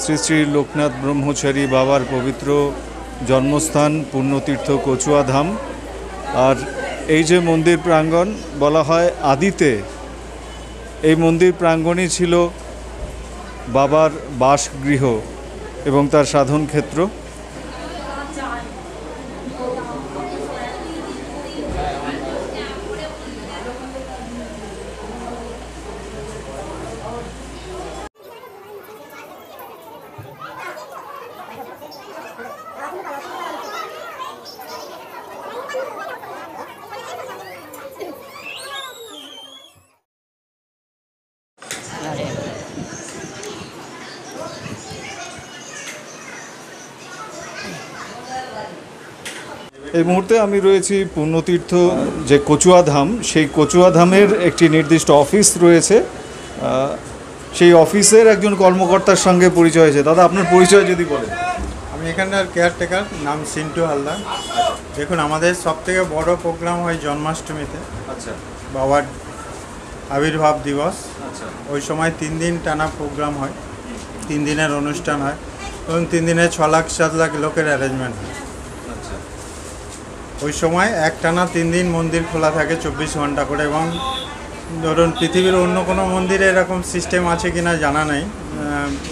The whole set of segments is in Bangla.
শ্রী শ্রী লোকনাথ ব্রহ্মচারী বাবার পবিত্র জন্মস্থান পুণ্যতীর্থ কচুয়া ধাম। আর এই যে মন্দির প্রাঙ্গণ বলা হয় আদিতে এই মন্দির প্রাঙ্গণই ছিল বাবার বাসগৃহ এবং তার সাধন ক্ষেত্র। এই মুহূর্তে আমি রয়েছি পুণ্যতীর্থ যে কচুয়া ধাম, সেই কচুয়া ধামের একটি নির্দিষ্ট অফিস রয়েছে। সেই অফিসের একজন কর্মকর্তার সঙ্গে পরিচয় হয়েছে। দাদা, আপনার পরিচয় যদি বলেন। আমি এখানকার কেয়ারটেকার, নাম সিন্টু হালদার। দেখুন, আমাদের সবথেকে বড় প্রোগ্রাম হয় জন্মাষ্টমীতে। আচ্ছা। বাবার আবির্ভাব দিবস। আচ্ছা। ওই সময় 3 দিন টানা প্রোগ্রাম হয়, 3 দিনের অনুষ্ঠান হয় এবং 3 দিনে 6 লাখ 7 লাখ লোকের অ্যারেঞ্জমেন্ট হয়। ওই সময় একটানা 3 দিন মন্দির খোলা থাকে 24 ঘন্টা করে। এবং ধরুন, পৃথিবীর অন্য কোনো মন্দিরে এরকম সিস্টেম আছে কিনা জানা নেই।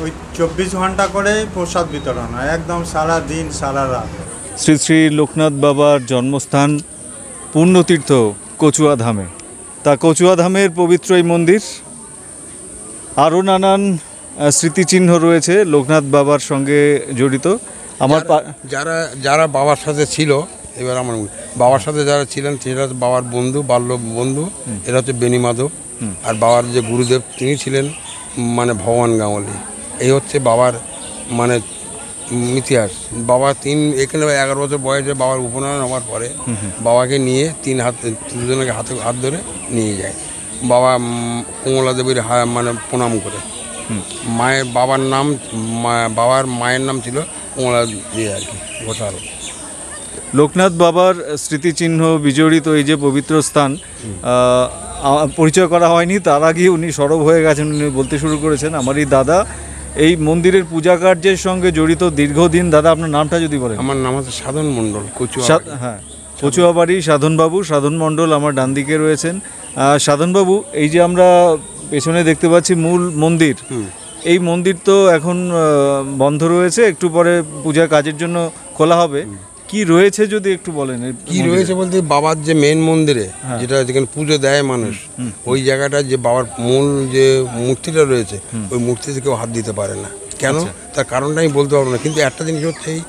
ওই 24 ঘন্টা করে প্রসাদ বিতরণ হয়, একদম সারা দিন সারা রাত। শ্রী শ্রী লোকনাথ বাবার জন্মস্থান পুণ্যতীর্থ কচুয়া ধামে। তা কচুয়া ধামের পবিত্র এই মন্দির, আরও নানান স্মৃতিচিহ্ন রয়েছে লোকনাথ বাবার সঙ্গে জড়িত। আমার যারা যারা বাবার সাথে ছিল, এবার আমার বাবার সাথে যারা ছিলেন সেটা বাবার বন্ধু, বাল্য বন্ধু, এরা হচ্ছে বেনি মাধব। আর বাবার যে গুরুদেব তিনি ছিলেন মানে ভগবান গাঙ্গুলি। এই হচ্ছে বাবার মানে ইতিহাস। বাবা এখানে 11 বছর বয়সে বাবার উপনয়ন হওয়ার পরে বাবাকে নিয়ে দুজনকে হাত ধরে নিয়ে যায়। বাবা কমলা দেবীর মানে প্রণাম করে। বাবার মায়ের নাম ছিল কমলা দেবী আর কি, ঘোষাল। লোকনাথ বাবার স্মৃতিচিহ্ন বিজড়িত এই যে পবিত্র স্থান, পরিচয় করা হয়নি, তার আগে উনি সরব হয়ে গেছেন। উনি বলতে শুরু করেছেন, আমারই দাদা এই মন্দিরের পূজা কার্যের সঙ্গে জড়িত দীর্ঘদিন। দাদা, আপনার নামটা যদি বলেন। আমার নাম হচ্ছে সাধন মণ্ডল, কচুয়া। হ্যাঁ, কচুয়াবাড়ি সাধনবাবু, সাধন মণ্ডল আমার ডান দিকে রয়েছেন। সাধনবাবু, এই যে আমরা পেছনে দেখতে পাচ্ছি মূল মন্দির, এই মন্দির তো এখন বন্ধ রয়েছে, একটু পরে পূজা কাজের জন্য খোলা হবে। কি রয়েছে যদি একটু বলেন। কি রয়েছে বলতে, বাবার যে মেন মন্দিরে যেটা যেখানে পুজো দেয় মানুষ, ওই জায়গাটা যে বাবার মূল যে মূর্তিটা রয়েছে, ওই মূর্তিতে কেউ হাত দিতে পারে না। কেন, তার কারণটা আমি বলতে পারবো না, কিন্তু একটা জিনিস হচ্ছে এই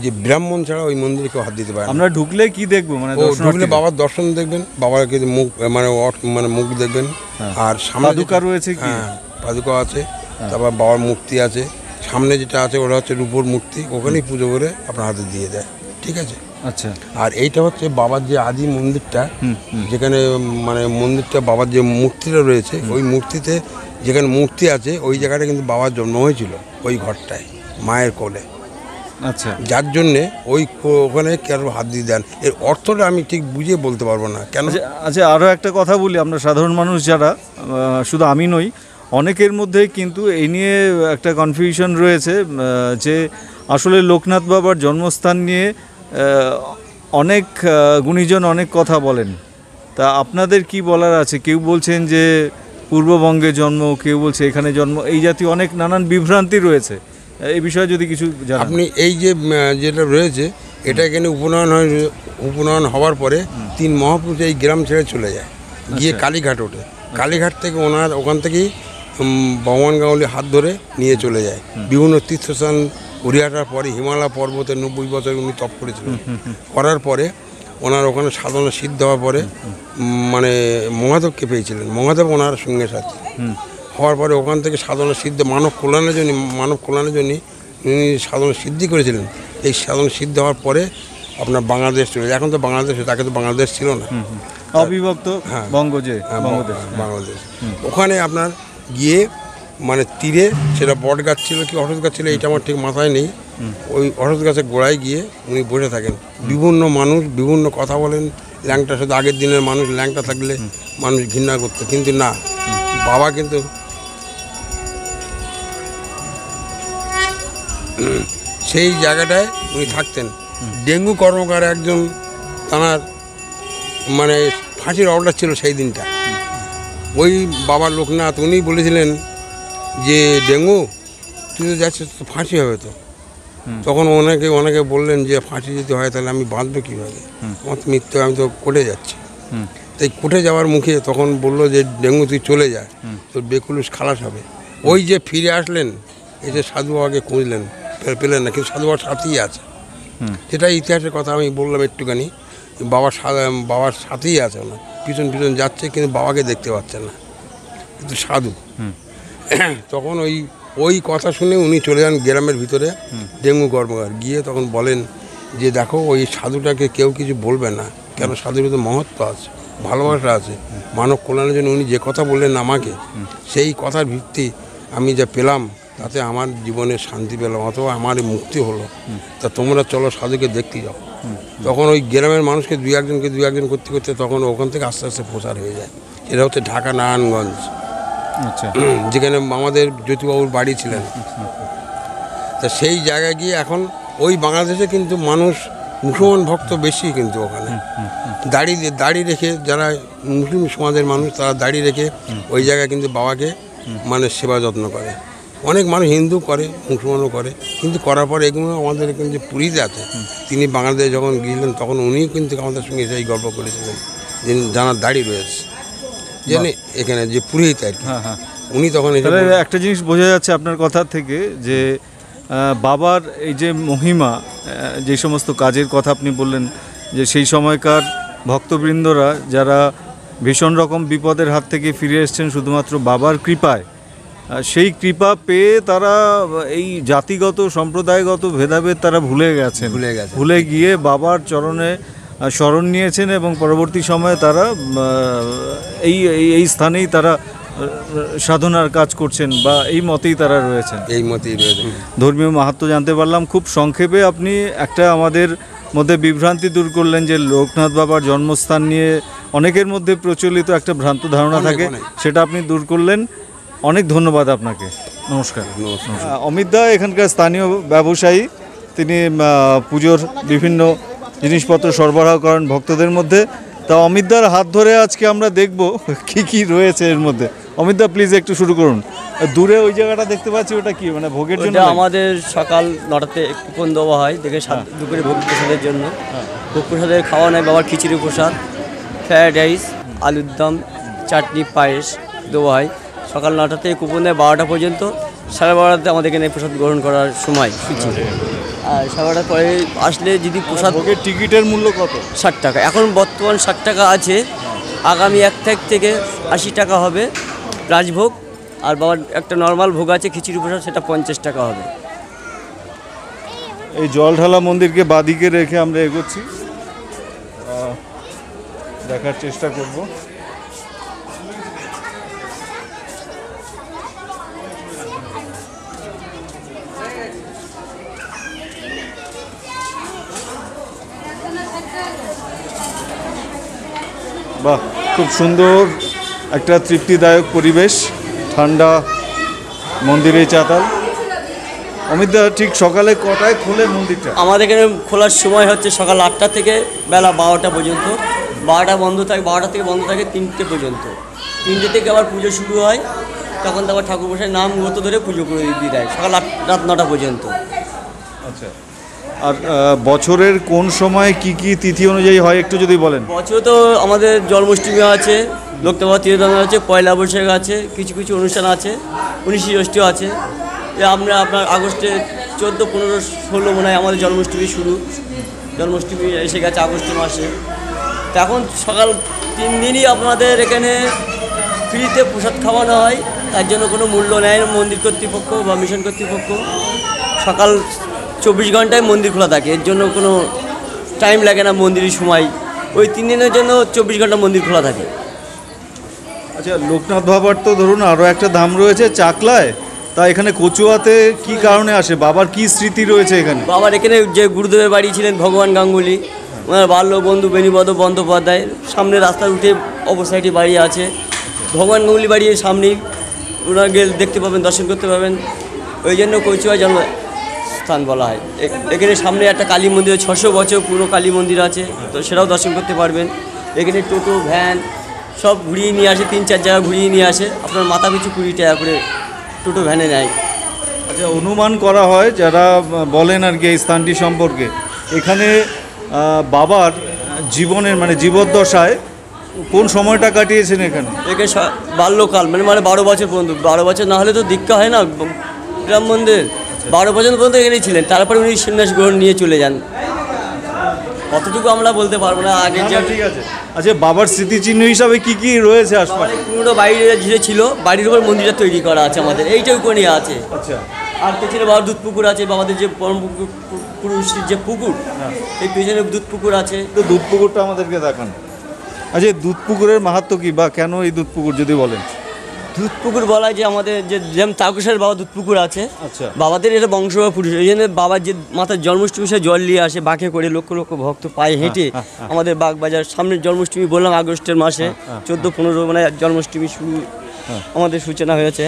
যে ব্রাহ্মণ ছাড়া ওই মন্দিরে কেউ হাত দিতে পারে না। আমরা ঢুকলে কি দেখবো? মানে ঢুকলে বাবার দর্শন দেখবেন, বাবাকে মুখ মানে মুখ দেখবেন। আর সামনে পাদুকা রয়েছে, কি পাদুকা আছে, তারপর বাবার মূর্তি আছে। সামনে যেটা আছে ওটা হচ্ছে রূপোর মূর্তি, ওখানেই পুজো করে আপনার হাতে দিয়ে দেয়। ঠিক আছে। আচ্ছা। আর এইটা হচ্ছে বাবার যে আদি মন্দিরটা, যেখানে মানে মন্দিরটা বাবার যে মূর্তিটা রয়েছে, ওই মূর্তিতে যেখানে মূর্তি আছে ওই জায়গাটা কিন্তু বাবার জন্ম হয়েছিল, ওই ঘরটায় মায়ের কোলে। আচ্ছা। যার জন্যে ওখানে কেন হাত দিয়ে দেন, এর অর্থটা আমি ঠিক বুঝিয়ে বলতে পারবো না কেন। আচ্ছা, আরও একটা কথা বলি, আমরা সাধারণ মানুষ যারা, শুধু আমি নই, অনেকের মধ্যে কিন্তু এই নিয়ে একটা কনফিউশন রয়েছে যে আসলে লোকনাথ বাবার জন্মস্থান নিয়ে অনেক গুণীজন অনেক কথা বলেন। তা আপনাদের কি বলার আছে? কেউ বলছেন যে পূর্ববঙ্গে জন্ম, কেউ বলছে এখানে জন্ম, এই জাতীয় অনেক নানান বিভ্রান্তি রয়েছে। এই বিষয়ে যদি কিছু জানেন। আপনি এই যে যেটা রয়েছে, এটা এখানে উপনয়ন হওয়ার পরে 3 মহাপুরুষ এই গ্রাম ছেড়ে চলে যায়, গিয়ে কালীঘাট ওঠে। কালীঘাট থেকে ওখান থেকেই ভগবান গাঙ্গুলি হাত ধরে নিয়ে চলে যায় বিভিন্ন তীর্থস্থান ঘুরিয়াটার পরে। হিমালয় পর্বতে 90 বছর উনি তপ করেছিলেন। করার পরে ওনার ওখানে সাধনা সিদ্ধ হওয়ার পরে মানে মহাদেবকে পেয়েছিলেন। মহাদেব ওনার সঙ্গে সাথে হওয়ার পরে ওখান থেকে সাধনা সিদ্ধ মানব কল্যাণের জন্য উনি সাধনা সিদ্ধি করেছিলেন। এই সাধনা সিদ্ধ হওয়ার পরে আপনার বাংলাদেশ চলে যায়। এখন তো বাংলাদেশ, তাকে তো বাংলাদেশ ছিল না, অবিভক্ত বাংলাদেশ। ওখানে আপনার গিয়ে মানে তীরে, সেটা বট গাছ ছিল কি অশোক গাছ ছিল এইটা আমার ঠিক মাথায় নেই, ওই অশোক গাছের গোড়ায় গিয়ে উনি বসে থাকেন। বিভিন্ন মানুষ বিভিন্ন কথা বলেন। ল্যাংটা, শুধু আগের দিনের মানুষ ল্যাংটা থাকলে মানুষ ঘৃণা করতো, কিন্তু না, বাবা কিন্তু সেই জায়গাটায় উনি থাকতেন। ডেঙ্গু কর্মকার একজন তাঁর মানে ফাঁসির অর্ডার ছিল সেই দিনটা। ওই বাবা লোকনাথ উনি বলেছিলেন যে ডেঙ্গু তুই তো যাচ্ছিস তো ফাঁসি হবে তো। তখন অনেকে বললেন যে ফাঁসি যদি হয় তাহলে আমি বাঁচবো কীভাবে, আমার তো মৃত্যু, আমি তো কোর্টে যাচ্ছি। তাই কোর্টে যাওয়ার মুখে তখন বললো যে ডেঙ্গু তুই চলে যা, তোর বেকুলুস খালাস হবে। ওই যে ফিরে আসলেন, এই যে সাধু বাবাকে খুঁজলেন, পেলেন না, কিন্তু সাধু বাবার সাথেই আছে। যেটা ইতিহাসের কথা আমি বললাম একটুখানি, বাবার সাথেই আছে, না পিছন পিছন যাচ্ছে কিন্তু বাবাকে দেখতে পাচ্ছে না, কিন্তু সাধু। তখন ওই কথা শুনে উনি চলে যান গ্রামের ভিতরে, ডেঙ্গু কর্মকার গিয়ে তখন বলেন যে দেখো ওই সাধুটাকে কেউ কিছু বলবে না, কেন সাধুর ভিতরে মহত্ব আছে, ভালোবাসা আছে, মানব কল্যাণের জন্য উনি যে কথা বললেন আমাকে, সেই কথার ভিত্তি আমি যা পেলাম তাতে আমার জীবনে শান্তি পেলাম, অথবা আমার মুক্তি হলো। তা তোমরা চলো সাধুকে দেখতে যাও। তখন ওই গ্রামের মানুষকে দুই একজন করতে করতে তখন ওখান থেকে আস্তে আস্তে প্রচার হয়ে যায়। এটা হচ্ছে ঢাকা নারায়ণগঞ্জ, আচ্ছা, যেখানে আমাদের জ্যোতিবাবুর বাড়ি ছিলেন। তা সেই জায়গায় গিয়ে এখন ওই বাংলাদেশে কিন্তু মানুষ মুসলমান ভক্ত বেশি, কিন্তু ওখানে দাড়ি রেখে যারা মুসলিম সমাজের মানুষ তারা দাড়ি রেখে ওই জায়গায় কিন্তু বাবাকে মানে সেবা যত্ন করে। অনেক মানুষ হিন্দু করে, মুসলমানও করে, কিন্তু করার পর এগুলো আমাদের এখানে যে পুরীতে আছে, তিনি বাংলাদেশে যখন গিয়েছিলেন তখন উনিও কিন্তু আমাদের সঙ্গে সেই গল্প করেছিলেন যে যারা দাড়ি রয়েছে জানি এখানে যে পুরীতে আর কি। উনি তখন একটা জিনিস বোঝা যাচ্ছে আপনার কথা থেকে যে বাবার এই যে মহিমা, যে সমস্ত কাজের কথা আপনি বললেন, যে সেই সময়কার ভক্তবৃন্দরা যারা ভীষণ রকম বিপদের হাত থেকে ফিরে এসেছেন শুধুমাত্র বাবার কৃপায়, সেই কৃপা পেয়ে তারা এই জাতিগত সম্প্রদায়গত ভেদাভেদ তারা ভুলে গিয়ে বাবার চরণে শরণ নিয়েছেন এবং পরবর্তী সময়ে তারা এই স্থানেই তারা সাধনার কাজ করছেন বা এই মতেই তারা রয়েছেন। ধর্মীয় মাহাত্ম্য জানতে পারলাম খুব সংক্ষেপে। আপনি একটা আমাদের মধ্যে বিভ্রান্তি দূর করলেন যে লোকনাথ বাবার জন্মস্থান নিয়ে অনেকের মধ্যে প্রচলিত একটা ভ্রান্ত ধারণা থাকে, সেটা আপনি দূর করলেন। অনেক ধন্যবাদ আপনাকে। নমস্কার। অমিত দা এখানকার স্থানীয় ব্যবসায়ী, তিনি পুজোর বিভিন্ন জিনিসপত্র সরবরাহ করেন ভক্তদের মধ্যে। তা অমিত দার হাত ধরে আজকে আমরা দেখব কি কি রয়েছে এর মধ্যে। অমিত দা প্লিজ একটু শুরু করুন। দূরে ওই জায়গাটা দেখতে পাচ্ছি, ওটা কি মানে ভোগের জন্য? আমাদের সকাল 9টাতে কুপন দেওয়া হয় দেখে দুপুরে ভোগ প্রসাদের জন্য। ভোগ প্রসাদের খাওয়া নেয় বাবার খিচুড়ি প্রসাদ, ফ্রায়েড রাইস, আলুর দম, চাটনি, পায়েস দেওয়া হয়। সকাল 9টাতে কুপন দেয় 12টা পর্যন্ত। 12:30 আমাদের এখানে প্রসাদ গ্রহণ করার সময় সূচি। আর 12টার পরে আসলে যদি প্রসাদ, ভোগের টিকিটের মূল্য কত? 60 টাকা। এখন বর্তমান 60 টাকা আছে, আগামী 1 তারিখ থেকে 80 টাকা হবে রাজভোগ। আর বাবার একটা নর্মাল ভোগ আছে খিচুড়ি প্রসাদ, সেটা 50 টাকা হবে। এই জলঢালা মন্দিরকে বাদিকে রেখে আমরা এগোচ্ছি, দেখার চেষ্টা করব। বাহ, খুব সুন্দর একটা তৃপ্তিদায়ক পরিবেশ, ঠান্ডা মন্দিরের চাতাল। অমিত দা, ঠিক সকালে কটায় খোলে মন্দিরটা? আমাদের এখানে খোলার সময় হচ্ছে সকাল 8টা থেকে বেলা 12টা পর্যন্ত। 12টা বন্ধ থাকে, 12টা থেকে বন্ধ থাকে 3টে পর্যন্ত। 3টে থেকে আবার পুজো শুরু হয়, তখন তো আবার ঠাকুরমশাই নাম গত ধরে পুজো করে দিয়ে দেয় রাত 9টা পর্যন্ত। আচ্ছা, আর বছরের কোন সময় কি কি তিথি অনুযায়ী হয় একটু যদি বলেন। বছরে তো আমাদের জন্মাষ্টমী আছে, লোকনাথ তিরোধান আছে, পয়লা বৈশাখ আছে, কিছু কিছু অনুষ্ঠান আছে, 19শী ষষ্ঠীও আছে। আমরা আপনার আগস্টে 14, 15, 16 মনে হয় আমাদের জন্মাষ্টমী শুরু। জন্মাষ্টমী এসে গেছে আগস্ট মাসে। তো এখন সকাল 3 দিনই আপনাদের এখানে ফ্রিতে প্রসাদ খাওয়ানো হয়, তার জন্য কোনো মূল্য নেয় মন্দির কর্তৃপক্ষ বা মিশন কর্তৃপক্ষ। সকাল 24 ঘন্টায় মন্দির খোলা থাকে, এর জন্য কোনো টাইম লাগে না মন্দিরের সময়। ওই 3 দিনের জন্য 24 ঘন্টা মন্দির খোলা থাকে। আচ্ছা, লোকনাথ বাবার তো ধরুন আরও একটা ধাম রয়েছে চাকলায়, তা এখানে কচুয়াতে কি কারণে আসে? বাবার কি স্মৃতি রয়েছে এখানে? বাবার এখানে যে গুরুদেবের বাড়ি ছিলেন ভগবান গাঙ্গুলি, ওনার বাল্য বন্ধু বেণীপদ বন্দ্যোপাধ্যায়, সামনে রাস্তার উঠে অপর সাইডে বাড়ি আছে। ভগবান গাঙ্গুলি বাড়ির সামনেই ওনার গেলে দেখতে পাবেন, দর্শন করতে পাবেন। ওই জন্য কচুয়া জন্মস্থান বলা হয়। এখানে সামনে একটা কালী মন্দির, 600 বছর পুরনো কালী মন্দির আছে, তো সেটাও দর্শন করতে পারবেন। এখানে টোটো ভ্যান সব ঘুরিয়ে নিয়ে আসে, 3-4 জায়গা ঘুরিয়ে নিয়ে আসে, আপনার মাথা পিছু 20 টাকা করে টোটো ভ্যানে নেয়। আচ্ছা, অনুমান করা হয় যারা বলেন আর কি এই স্থানটি সম্পর্কে, এখানে বাবার জীবনের মানে জীবদ্দশায় কোন সময়টা কাটিয়েছেন এখানে? এখানে বাল্যকাল মানে 12 বছর পর্যন্ত, 12 বছর না হলে তো দীক্ষা হয় না গ্রাম মন্দির, 12 বছর পর্যন্ত এখানেই ছিলেন, তারপরে উনি সন্ন্যাস গ্রহণ নিয়ে চলে যান। কতটুকু আমরা বলতে পারবো না আগে যে। ঠিক আছে। আচ্ছা, বাবার স্মৃতিচিহ্ন হিসাবে কি কি রয়েছে আশপাশে? পুরো বাড়ির যে ছিল, বাড়ির উপর মন্দিরটা তৈরি করা আছে আমাদের, এইটা উপরে আছে। আচ্ছা, আর পেছনে বাবার দুধ পুকুর আছে, বাবাদের যে পরম পুরুষের যে পুকুর, এই পেছনে দুধ পুকুর আছে। তো দুধ পুকুরটা আমাদেরকে দেখান। আচ্ছা, দুধ পুকুরের মাহাত্ম্য কি বা কেন এই দুধ পুকুর যদি বলেন? দুধ পুকুর বলা হয় যে আমাদের যে যেমন তারকেশ্বর বাবা দুধ পুকুর আছে, আচ্ছা। বাবাদের এটা বংশ বা পুরুষ, এই জন্য বাবার যে মাথার জন্মাষ্টমী সে জল নিয়ে আসে বাঁকে করে, লক্ষ লক্ষ ভক্ত পায়ে হেঁটে আমাদের বাগবাজার সামনের জন্মাষ্টমী বললাম আগস্টের মাসে 14-15 মানে জন্মাষ্টমী শুরু আমাদের সূচনা হয়েছে।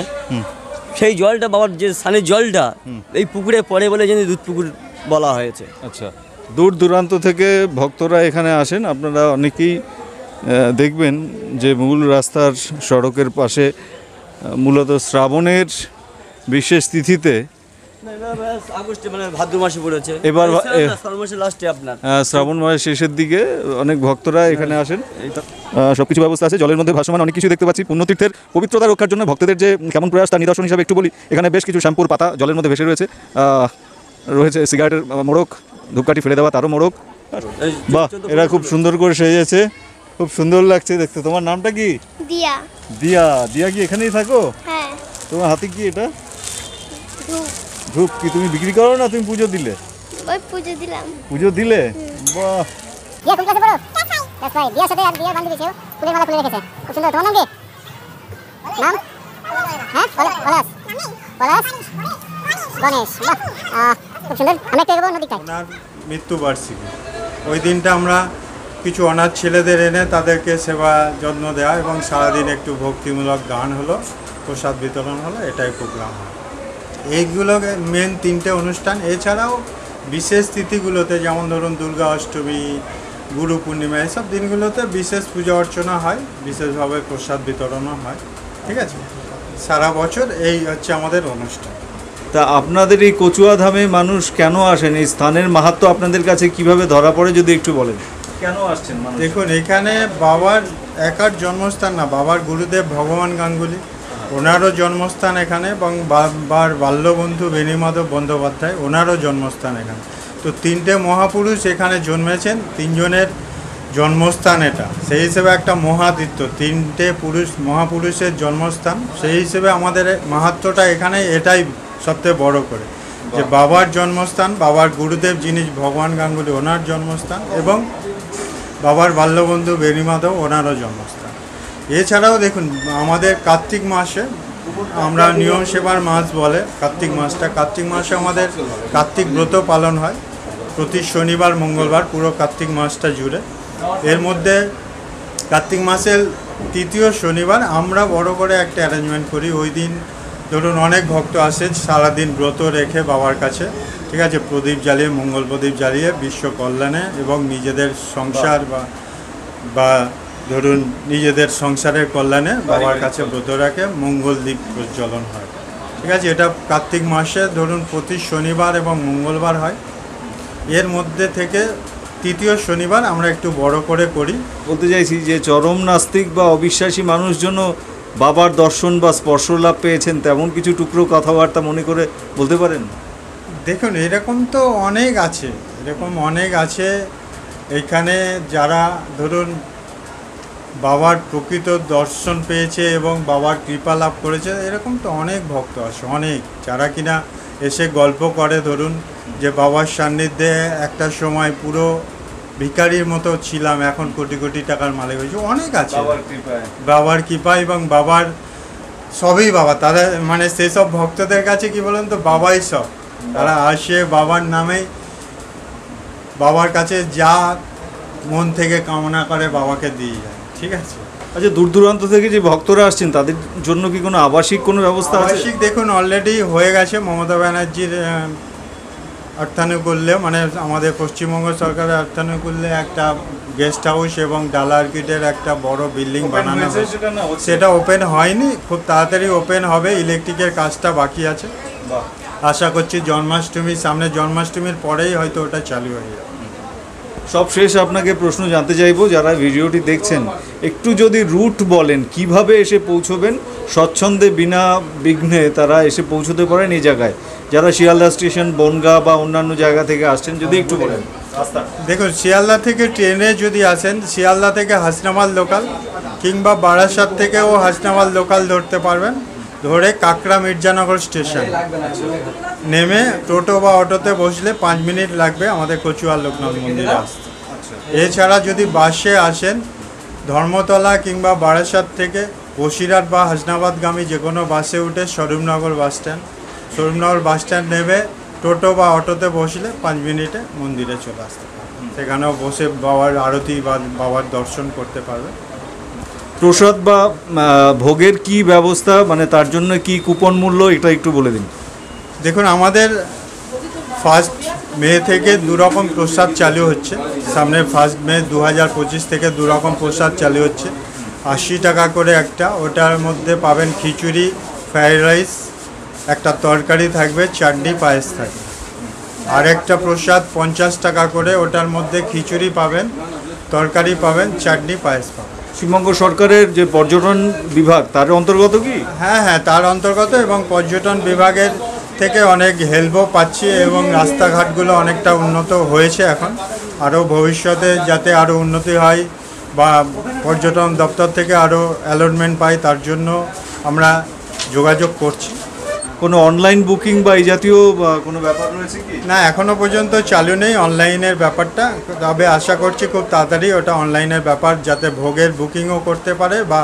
সেই জলটা বাবার যে স্থানের জলটা এই পুকুরে পড়ে বলে জন্য দুধ পুকুর বলা হয়েছে। আচ্ছা, দূর দূরান্ত থেকে ভক্তরা এখানে আসেন। আপনারা অনেকেই দেখবেন যে মূল রাস্তার সড়কের পাশে মূলত শ্রাবণের বিশেষ তিথিতে আগস্টে মানে ভাদ্র মাসে পড়েছে, এবার শ্রাবণ মাসের লাস্টে আপনার শ্রাবণ মাসের শেষের দিকে অনেক ভক্তরা এখানে আসেন। সব কিছু ব্যবস্থা আছে, জলের মধ্যে ভাসমান অনেক কিছু দেখতে পাচ্ছি। পুণ্যতীর্থের পবিত্রতা রক্ষার জন্য ভক্তদের যে কেমন প্রয়াস তার নিদর্শন হিসাবে একটু বলি। এখানে বেশ কিছু শ্যাম্পুর পাতা জলের মধ্যে ভেসে রয়েছে, রয়েছে সিগারেটের মোড়ক, ধূপকাঠি ফেলে দেওয়া তারও মোড়ক। বাহ, এরা খুব সুন্দর করে সেজেছে, খুব সুন্দর লাগছে দেখতে। তোমার নামটা কি? দিয়া। দিয়া। দিয়া কি এখানেই থাকো? হ্যাঁ। তোমার হাতে কি এটা? ধূপ। ধূপ কি তুমি বিক্রি করো না তুমি পুজো দিলে? ওই পুজো দিলাম। পুজো দিলে? বাহ। দিয়া কোন ক্লাসে পড়ো? ক্লাস 5। দিয়ার সাথে আর দিয়া বান্ধবী ছিল, ফুলের মালা খুলে রেখেছে, খুব সুন্দর। তোমার নাম কি? নাম? হ্যাঁ, পলাশ। পলাশ গণেশ। বাহ, খুব সুন্দর। আমরা একটু এগোবো নদীটায়। ওনার মৃত্যুবার্ষিকী, ওই দিনটা আমরা কিছু অনাথ ছেলেদের এনে তাদেরকে সেবা যত্ন দেওয়া এবং সারাদিন একটু ভক্তিমূলক গান হলো, প্রসাদ বিতরণ হলো, এটাই প্রোগ্রাম হয়। এইগুলো মেন 3টে অনুষ্ঠান। এছাড়াও বিশেষ তিথিগুলোতে যেমন ধরুন দুর্গা অষ্টমী, গুরু পূর্ণিমা, এইসব দিনগুলোতে বিশেষ পূজা অর্চনা হয়, বিশেষভাবে প্রসাদ বিতরণও হয়। ঠিক আছে, সারা বছর এই হচ্ছে আমাদের অনুষ্ঠান। তা আপনাদের এই কচুয়া ধামে মানুষ কেন আসেন? এই স্থানের মাহাত্ম্য আপনাদের কাছে কিভাবে ধরা পড়ে যদি একটু বলেন। কেন আসছেন মানুষ? দেখুন, এখানে বাবার একার জন্মস্থান না, বাবার গুরুদেব ভগবান গাঙ্গুলি, ওনারও জন্মস্থান এখানে, এবং বাবার বাল্যবন্ধু বেণীমাধব বন্দ্যোপাধ্যায়, ওনারও জন্মস্থান এখানে। তো 3টে মহাপুরুষ এখানে জন্মেছেন, 3জনের জন্মস্থান এটা। সেই হিসেবে একটা মহাতীর্থ, 3টে মহাপুরুষের জন্মস্থান। সেই হিসেবে আমাদের মাহাত্ম্যটা এখানে এটাই সবথেকে বড় করে, যে বাবার জন্মস্থান, বাবার গুরুদেব যিনি ভগবান গাঙ্গুলি ওনার জন্মস্থান, এবং বাবার বাল্যবন্ধু বেণীমাধব ওনারও জন্মস্থান। এছাড়াও দেখুন, আমাদের কার্তিক মাসে আমরা নিয়ম সেবার মাস বলে কার্তিক মাসটা, কার্তিক মাসে আমাদের কার্তিক ব্রত পালন হয় প্রতি শনিবার মঙ্গলবার, পুরো কার্তিক মাসটা জুড়ে। এর মধ্যে কার্তিক মাসের 3য় শনিবার আমরা বড় করে একটা অ্যারেঞ্জমেন্ট করি। ওই দিন ধরুন অনেক ভক্ত আসে সারাদিন ব্রত রেখে বাবার কাছে, ঠিক আছে, প্রদীপ জ্বালিয়ে, মঙ্গল প্রদীপ জ্বালিয়ে বিশ্ব কল্যাণে এবং নিজেদের সংসার বা ধরুন নিজেদের সংসারের কল্যাণে বাবার কাছে ব্রত রাখে, মঙ্গল দ্বীপ প্রজ্বলন হয়। ঠিক আছে, এটা কার্তিক মাসে ধরুন প্রতি শনিবার এবং মঙ্গলবার হয়। এর মধ্যে থেকে 3য় শনিবার আমরা একটু বড় করে করি। বলতে চাইছি যে চরম নাস্তিক বা অবিশ্বাসী মানুষজন বাবার দর্শন বা স্পর্শ লাভ পেয়েছেন, তেমন কিছু টুকরো কথাবার্তা মনে করে বলতে পারেন? দেখুন, এরকম তো অনেক আছে, এরকম অনেক আছে এইখানে যারা ধরুন বাবার প্রকৃত দর্শন পেয়েছে এবং বাবার কৃপা লাভ করেছে। এরকম তো অনেক ভক্ত আছে, অনেক, যারা কিনা এসে গল্প করে ধরুন যে বাবার সান্নিধ্যে একটা সময় পুরো ভিখারির মতো ছিলাম, এখন কোটি কোটি টাকার মালিক হয়েছে। অনেক আছে বাবার কৃপা এবং বাবার সবই বাবা। তারা মানে সেসব ভক্তদের কাছে কি বলেন তো, বাবাই সব। তারা আসে বাবার নামে, বাবার কাছে যা মন থেকে কামনা করে বাবাকে দিয়ে যায়। ঠিক আছে। আচ্ছা, দূর দূরান্ত থেকে যে ভক্তরা আসছেন তাদের জন্য কি কোনো আবাসিক কোনো ব্যবস্থা আছে? আবাসিক দেখুন অলরেডি হয়ে গেছে, মমতা ব্যানার্জির অর্থানুকূল্যে মানে আমাদের পশ্চিমবঙ্গ সরকারের অর্থানুকূল্যে একটা গেস্ট হাউস এবং ডালার কিটের একটা বড় বিল্ডিং বানানো হয়েছে। সেটা ওপেন হয়নি, খুব তাড়াতাড়ি ওপেন হবে, ইলেকট্রিকের কাজটা বাকি আছে। আশা করছি জন্মাষ্টমীর সামনে, জন্মাষ্টমীর পরেই হয়তো ওটা চালু হয়ে যাবে। সব শেষ আপনাকে প্রশ্ন জানতে চাইবো, যারা ভিডিওটি দেখছেন একটু যদি রুট বলেন কিভাবে এসে পৌঁছবেন স্বচ্ছন্দে বিনা বিঘ্নে তারা এসে পৌঁছতে পারেন এই জায়গায়, যারা শিয়ালদা স্টেশন, বনগাঁ বা অন্যান্য জায়গা থেকে আসছেন যদি একটু বলেন। দেখুন, শিয়ালদা থেকে ট্রেনে যদি আসেন, শিয়ালদা থেকে হাসনাবাদ লোকাল কিংবা বারাসাত থেকেও হাসনাবাদ লোকাল ধরতে পারবেন। ধরে কাকড়া মির্জানগর স্টেশন নেমে টোটো বা অটোতে বসলে 5 মিনিট লাগবে আমাদের কচুয়া লোকনাথ মন্দিরে আসতে। এছাড়া যদি বাসে আসেন, ধর্মতলা কিংবা বারাসাত থেকে বসিরহাট বা হাসনাবাদগামী যে কোনো বাসে উঠে স্বরূপনগর বাস স্ট্যান্ড নেমে টোটো বা অটোতে বসলে 5 মিনিটে মন্দিরে চলে আসতে পারবেন। সেখানেও বসে বাবার আরতি বা বাবার দর্শন করতে পারবে। প্রসাদ বা ভোগের কি ব্যবস্থা, মানে তার জন্য কি কুপন মূল্য, এটা একটু বলে দিন। দেখুন, আমাদের 1 মে থেকে 2 রকম প্রসাদ চালু হচ্ছে। সামনে 1 মে 2025 থেকে 2 রকম প্রসাদ চালু হচ্ছে। 80 টাকা করে একটা, ওটার মধ্যে পাবেন খিচুড়ি, ফ্রাইড রাইস, একটা তরকারি থাকবে, চাটনি, পায়েস থাকবে। আর একটা প্রসাদ 50 টাকা করে, ওটার মধ্যে খিচুড়ি পাবেন, তরকারি পাবেন, চাটনি, পায়েস পাবেন। পশ্চিমবঙ্গ সরকারের যে পর্যটন বিভাগ তার অন্তর্গত কি? হ্যাঁ, তার অন্তর্গত, এবং পর্যটন বিভাগের থেকে অনেক হেল্পও পাচ্ছি এবং রাস্তাঘাটগুলো অনেকটা উন্নত হয়েছে এখন। আরও ভবিষ্যতে যাতে আরও উন্নতি হয় বা পর্যটন দপ্তর থেকে আরও অ্যালটমেন্ট পাই, তার জন্য আমরা যোগাযোগ করছি। কোনো অনলাইন বুকিং বা এই জাতীয় কোনো ব্যাপার রয়েছে কি? না, এখনও পর্যন্ত চালু নেই অনলাইনের ব্যাপারটা, তবে আশা করছি খুব তাড়াতাড়ি ওটা অনলাইনের ব্যাপার, যাতে ভোগের বুকিংও করতে পারে বা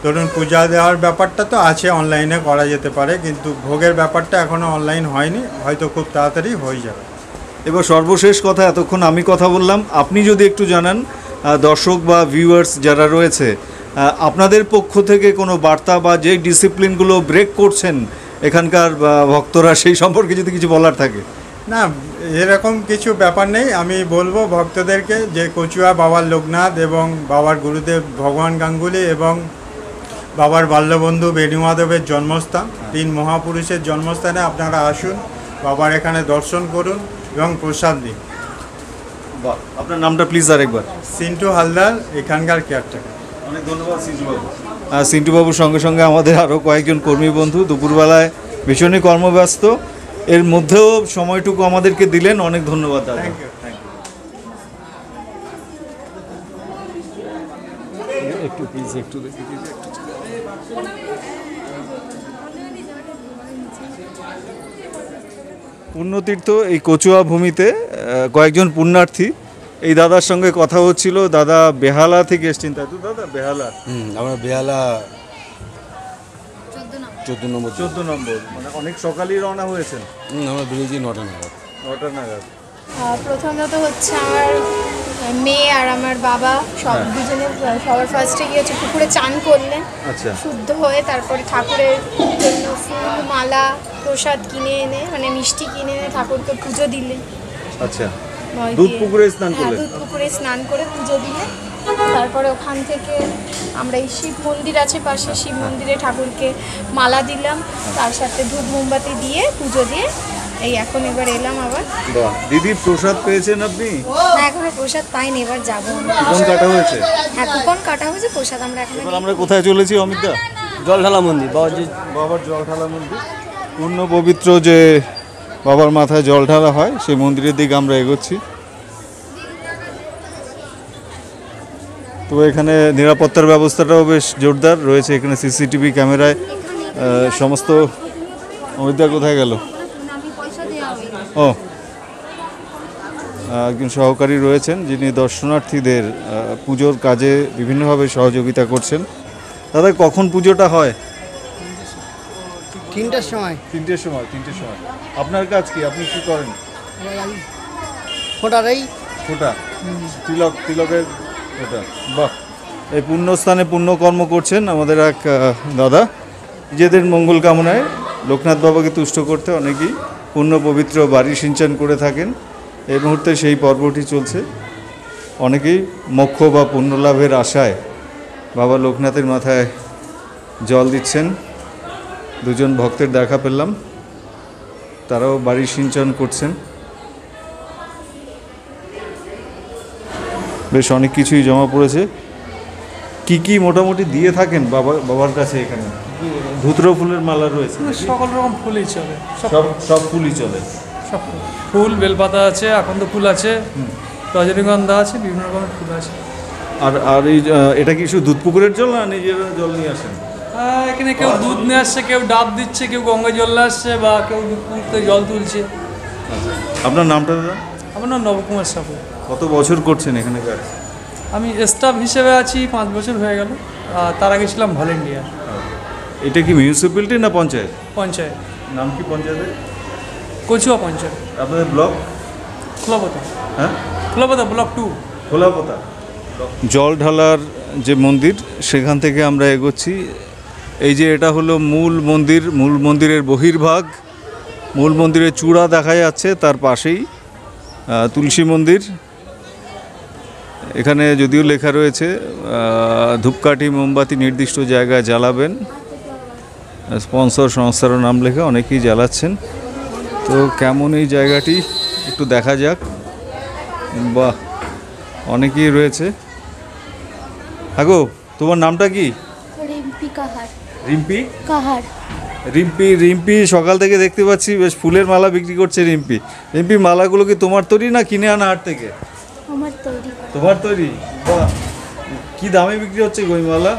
ধরুন পূজা দেওয়ার ব্যাপারটা তো আছে, অনলাইনে করা যেতে পারে, কিন্তু ভোগের ব্যাপারটা এখনও অনলাইন হয়নি, হয়তো খুব তাড়াতাড়ি হয়ে যাবে। এবার সর্বশেষ কথা, এতক্ষণ আমি কথা বললাম, আপনি যদি একটু জানান দর্শক বা ভিউয়ার্স যারা রয়েছে, আপনাদের পক্ষ থেকে কোনো বার্তা বা যে ডিসিপ্লিনগুলো ব্রেক করছেন এখানকার ভক্তরা, সেই সম্পর্কে যদি কিছু বলার থাকে। না, এরকম কিছু ব্যাপার নেই। আমি বলবো ভক্তদেরকে যে কচুয়া বাবার লোকনাথ এবং বাবার গুরুদেব ভগবান গাঙ্গুলি এবং বাবার বাল্যবন্ধু বেণুমাধবের জন্মস্থান, 3 মহাপুরুষের জন্মস্থানে আপনারা আসুন, বাবার এখানে দর্শন করুন এবং প্রসাদ দিন। আপনার নামটা প্লিজ আরেকবার। সিন্টু হালদার, এখানকার কেয়ারটেকার। অনেক ধন্যবাদ সিন্টুবাবু। সিন্টুবাবুর সঙ্গে সঙ্গে আমাদের আরও কয়েকজন কর্মী বন্ধু দুপুরবেলায় ভীষণই কর্মব্যস্ত, এর মধ্যেও সময়টুকু আমাদেরকে দিলেন, অনেক ধন্যবাদ দাদা। Thank you. একটু প্লিজ একটু দেখি। পুণ্যতীর্থ এই কচুয়া ভূমিতে কয়েকজন পুণ্যার্থী, এই দাদার সঙ্গে কথা হচ্ছিল। দাদা বেহালা থেকে এসছেন, তাই তো দাদা? বেহালা, আমরা বেহালা 14 নম্বর, মানে অনেক সকালেই রওনা হয়েছেন। আমরা বেরিয়েছি 9টা নাগাদ। 9টা নাগাদ। প্রথমত হচ্ছে আমার মেয়ে আর আমার বাবা দুজনে সবার ফার্স্টে গিয়ে হচ্ছে পুকুরে চান করলেন। আচ্ছা। শুদ্ধ হয়ে তারপরে ঠাকুরের জন্য ফুল, মালা, প্রসাদ কিনে এনে, মানে মিষ্টি কিনে এনে ঠাকুরকে পুজো দিলেন। আচ্ছা, দুধ পুকুরে স্নান করলেন? দুধ পুকুরে স্নান করে পুজো দিলেন। তারপরে ওখান থেকে আমরা এই শিব মন্দির আছে পাশে, শিব মন্দিরে ঠাকুরকে মালা দিলাম, তার সাথে ধূপ মোমবাতি দিয়ে পুজো দিয়ে এই এখন এবার এলাম আবার। দিদি, প্রসাদ পেয়েছেন আপনি? না, এখনো প্রসাদ পাইনি, এবার যাবো। কুপন কাটা হয়েছে? হ্যাঁ, কুপন কাটা হয়েছে, প্রসাদ আমরা এখন। এবার আমরা কোথায় চলেছি অমিতদা? জলঢালা মন্দির, বাবার জলঢালা মন্দির, পূর্ণ পবিত্র যে বাবার মাথায় জল ঢালা হয় সেই মন্দিরের দিকে আমরা এগোচ্ছি। তো এখানে নিরাপত্তার ব্যবস্থাটাও বেশ জোরদার রয়েছে। এখানে সিসিটিভি ক্যামেরায় সমস্ত। অমিতদা কোথায় গেল? ও, একজন সহকারী রয়েছেন যিনি দর্শনার্থীদের পুজোর কাজে বিভিন্নভাবে সহযোগিতা করছেন। দাদা, কখন পুজোটা হয়? 3টার সময়। 3টের সময়। আপনার কাজ কি? আপনি কি করেন? ফোটারাই ফোটা, তিলকের ফোটা। বাহ, এই পুণ্যস্থানে পুণ্যকর্ম করছেন আমাদের এক দাদা, নিজেদের মঙ্গল কামনায় লোকনাথ বাবাকে তুষ্ট করতে অনেকেই পুণ্য পবিত্র বাড়ি সিঞ্চন করে থাকেন। এই মুহূর্তে সেই পর্বটি চলছে। অনেকেই মোক্ষ বা পুণ্যলাভের আশায় বাবা লোকনাথের মাথায় জল দিচ্ছেন। দুজন ভক্তের দেখা পেলাম, তারাও বাড়ি সিঞ্চন করছেন। বেশ অনেক কিছুই জমা পড়েছে। কি মোটামুটি দিয়ে থাকেন বাবার কাছে? এখানে ধুতরো ফুলের মালা রয়েছে, সকল রকম ফুলই চলে, সব ফুলই চলে। সব ফুল, বেলপাতা আছে, আকন্দ ফুল আছে, রজনীগন্ধা আছে, বিভিন্ন রকমের ফুল আছে। আর এই এটা কি শুধু দুধ পুকুরের জল না নিজেরা জল নিয়ে আসেন? এখানে কেউ দুধ নিয়ে আসছে, কেউ ডাব দিচ্ছে, কেউ গঙ্গা জল আসছে, বা কেউ দুধ পুকুর থেকে জল তুলছে। আপনার নামটা দাদা? আমার নাম নবকুমার সাহু। কত বছর করছেন এখানে কাজ? আমি স্টাফ হিসেবে আছি 5 বছর হয়ে গেল। আর তার আগে ছিলাম ভলেন্টিয়ার। এটা কি মিউনিসিপ্যালিটি না পঞ্চায়েত? পঞ্চায়েত। নাম কি পঞ্চায়েতের? কচুয়া পঞ্চায়েত। আপনাদের ব্লক? খোলাপোতা। হ্যাঁ, খোলাপোতা ব্লক 2। খোলাপোতা। জল ঢালার যে মন্দির, সেখান থেকে আমরা এগোচ্ছি। এই যে এটা হলো মূল মন্দির, মূল মন্দিরের বহির্ভাগ। মূল মন্দিরের চূড়া দেখা যাচ্ছে, তার পাশেই তুলসী মন্দির। এখানে যদিও লেখা রয়েছে ধূপকাঠি মোমবাতি নির্দিষ্ট জায়গায় জ্বালাবেন। স্পন্সর সংস্থারও নাম লেখা, অনেকেই জ্বালাচ্ছেন। তো কেমন এই জায়গাটি একটু দেখা যাক। বাহ, অনেকেই রয়েছে। আগো, তোমার নামটা কি? রিম্পি কাহার। রিম্পি কাহার। রিম্পি সকাল থেকে দেখতে পাচ্ছি বেশ ফুলের মালা বিক্রি করছে রিম্পি মালাগুলো কি তোমার তৈরি না কিনে আনা হাট থেকে? আমার তৈরি। তোমার তৈরি? বাহ, কি দামে বিক্রি হচ্ছে ওই মালা?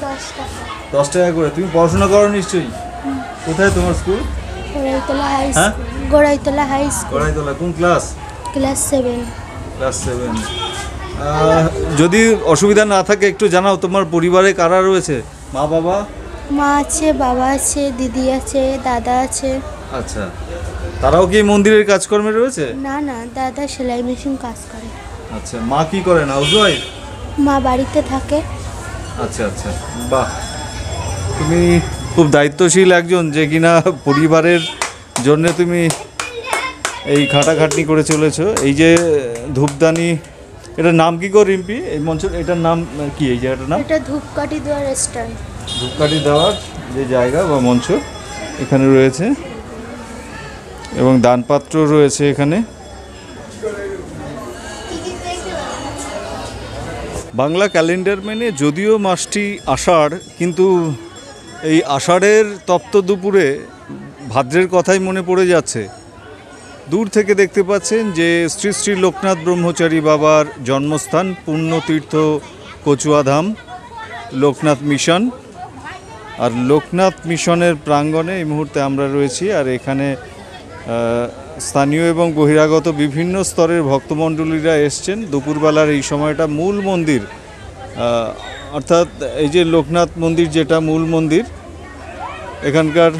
10 টাকা। 10 টাকা করে। তুমি পড়াশোনা করো নিশ্চয়ই? কোথায় তোমার স্কুল? গোড়াইতলা হাই হ্যাঁ? School. Goraitala high school. Goraitala. কোন ক্লাস? ক্লাস 7। ক্লাস 7। যদি অসুবিধা না থাকে একটু জানাও, তোমার পরিবারে কারা রয়েছে? মা বাবা? মা আছে, বাবা আছে, দিদি আছে, দাদা আছে। আচ্ছা, তারাও কি মন্দিরের কাজকর্মে রয়েছে? না, দাদা সেলাই মেশিন কাজ করে। আচ্ছা, মা কি করেন? হাউসওয়াইফ? মা বাড়িতে থাকে। আচ্ছা, বাহ, তুমি খুব দায়িত্বশীল একজন, যে কিনা পরিবারের জন্য তুমি এই খাটাখাটনি করে চলেছো। এই যে ধূপদানি, এটার নাম কি গো রিম্পি? এই মঞ্চ, এটার নাম কি? এই জায়গাটার নাম? এটা ধূপকাঠি দেওয়ার স্ট্যান্ড। ধূপকাঠি দেওয়ার যে জায়গা বা মঞ্চ এখানে রয়েছে, এবং দানপাত্র রয়েছে এখানে। বাংলা ক্যালেন্ডার মেনে যদিও মাসটি আষাঢ়, কিন্তু এই আষাঢ়ের তপ্ত দুপুরে ভাদ্রের কথাই মনে পড়ে যাচ্ছে। দূর থেকে দেখতে পাচ্ছেন যে শ্রী শ্রী লোকনাথ ব্রহ্মচারী বাবার জন্মস্থান পুণ্যতীর্থ কচুয়াধাম লোকনাথ মিশন। আর লোকনাথ মিশনের প্রাঙ্গণে এই মুহূর্তে আমরা রয়েছি। আর এখানে স্থানীয় এবং বহিরাগত বিভিন্ন স্তরের ভক্তমণ্ডলীরা এসছেন। দুপুরবেলার এই সময়টা মূল মন্দির, অর্থাৎ এই যে লোকনাথ মন্দির যেটা মূল মন্দির, এখানকার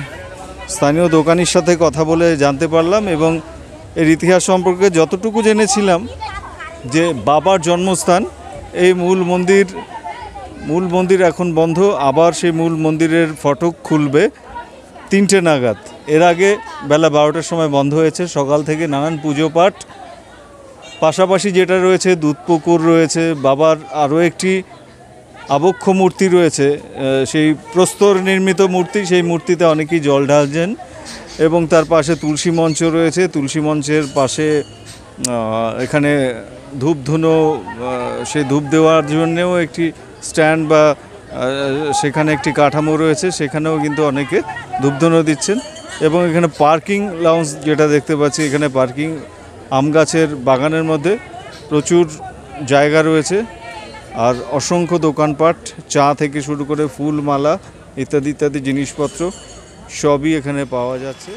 স্থানীয় দোকানির সাথে কথা বলে জানতে পারলাম, এবং এর ইতিহাস সম্পর্কে যতটুকু জেনেছিলাম যে বাবার জন্মস্থান এই মূল মন্দির এখন বন্ধ। আবার সেই মূল মন্দিরের ফটক খুলবে 3টে নাগাদ। এর আগে বেলা 12টার সময় বন্ধ হয়েছে। সকাল থেকে নানান পুজো পাঠ, পাশাপাশি যেটা রয়েছে দুধপুকুর রয়েছে, বাবার আরও একটি আবক্ষ মূর্তি রয়েছে, সেই প্রস্তর নির্মিত মূর্তি, সেই মূর্তিতে অনেকেই জল ঢালছেন। এবং তার পাশে তুলসী মঞ্চ রয়েছে। তুলসী মঞ্চের পাশে এখানে ধূপধুনো, সেই ধূপ দেওয়ার জন্যেও একটি স্ট্যান্ড বা সেখানে একটি কাঠামো রয়েছে, সেখানেও কিন্তু অনেকে ধূপধুনো দিচ্ছেন। এবং এখানে পার্কিং লাউঞ্জ যেটা দেখতে পাচ্ছি, এখানে পার্কিং, আম গাছের বাগানের মধ্যে প্রচুর জায়গা রয়েছে। আর অসংখ্য দোকানপাট, চা থেকে শুরু করে ফুল মালা ইত্যাদি জিনিসপত্র সবই এখানে পাওয়া যাচ্ছে।